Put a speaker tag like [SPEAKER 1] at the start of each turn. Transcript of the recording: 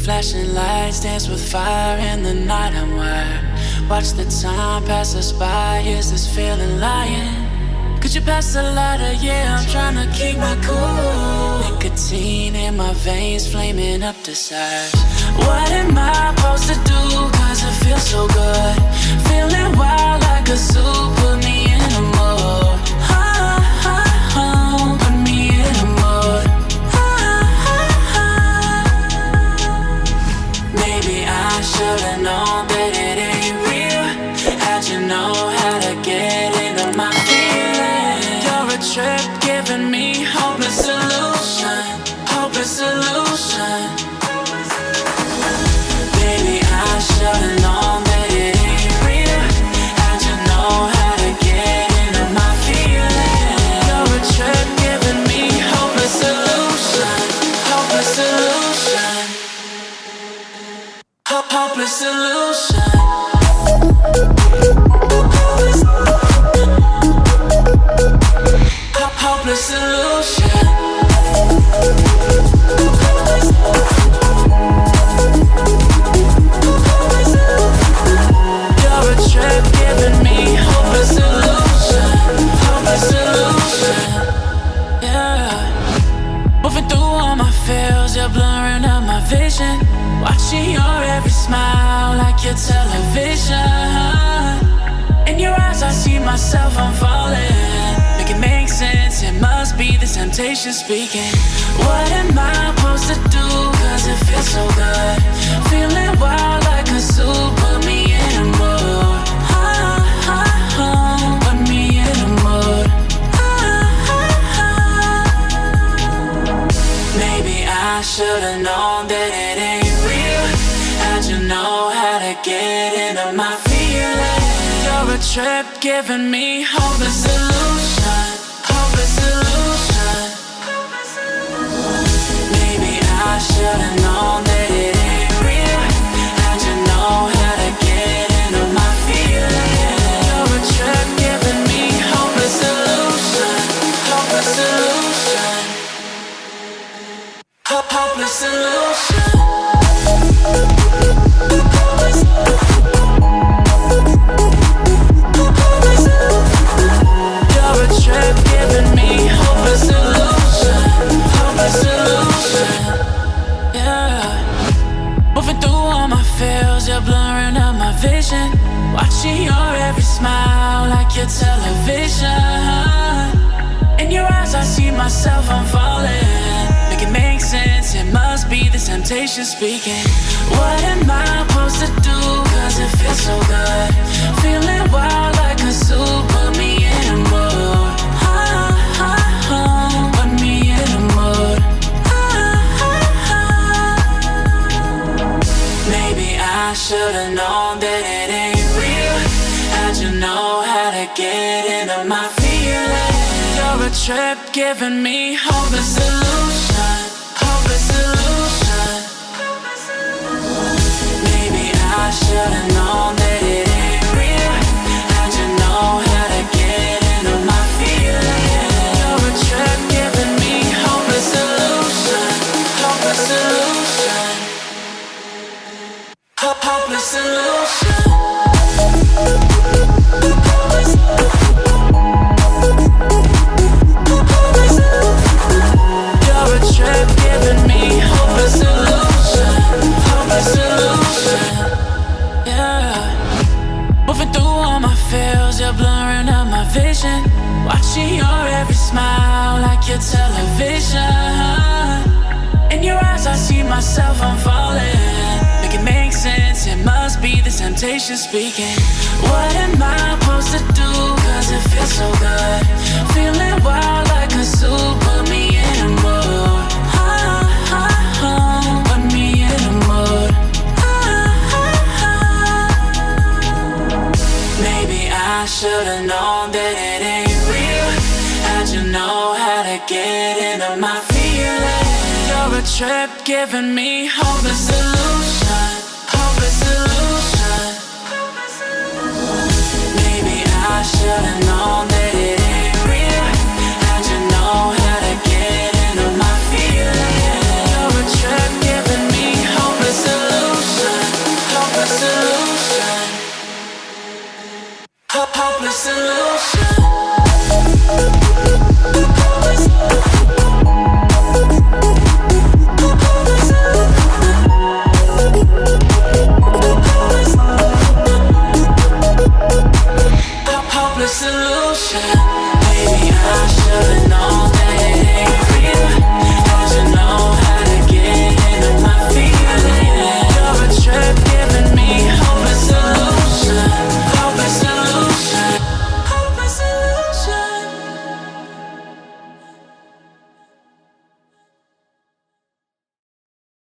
[SPEAKER 1] Flashing lights dance with fire in the night. I'm wired. Watch the time pass us by. Is this feeling lying? Could you pass the lighter? Yeah, I'm trying to keep my cool. Nicotine in my veins, flaming up desires. What am I supposed to do? Cause it feels so good. Feeling wild like a zoo. Put me in a mood. Put me in a mood. Maybe I should've known that it ain't real. How'd you know how to get into my feelings? You're a trip giving me hopeless solution. Hopeless solution. Baby, I should've known that it ain't real. How'd you know how to get into my feelings? You're a trip giving me hopeless solution. Hopeless solution. Hopeless solution. Hopeless solution. You're a trip giving me hopeless solution. Hopeless solution. Yeah. Moving through all my feels, you're blurring out my vision. Watching your every smile like your television. In your eyes I see myself, I'm falling. Make it make sense, it must be the temptation speaking. What am I supposed to do? Cause it feels so good. Feeling wild like a zoo. Put me in a mood. Put me in a mood. Maybe I should've known that it ain't real. How'd you know how to get into my feelings? You're a trip giving me hopeless solution. Hopeless solution. Maybe I should've known that it ain't real. How'd you know how to get into my feelings? You're a trip giving me hopeless solution. Hopeless solution. Hopeless solution. You're a trip giving me hopeless solution. Hopeless solution. Yeah. Moving through all my feels, you're blurring out my vision. Watching your every smile like your television. In your eyes I see myself, I'm falling. Make it make sense, it must be the temptation speaking. What am I supposed to do? Cause it feels so good. Feeling wild like a zoo. Put me in a mood. Put me in a mood. Maybe I should've known that it ain't real. How'd you know how to get into my feelings? You're a trip giving me hopeless solution. Hopeless solution. Maybe I should've known that it ain't real. How'd you know how to get into my feelings? You're a trip giving me hopeless solution. Hopeless solution. Hopeless solution. You're a trip giving me hopeless solution. Hopeless solution. Yeah. Moving through all my feels, you're blurring out my vision. Watching your every smile like your television. In your eyes I see myself, I'm falling. Make it make sense, it must be the temptation speaking. What am I supposed to do? Cause it feels so good. Feeling wild like a zoo. Put me in a mood. Put me in a mood. Maybe I should've known that it ain't real. How'd you know how to get into my feelings? You're a trip giving me hopeless solution. Hopeless solution. Maybe I should've known that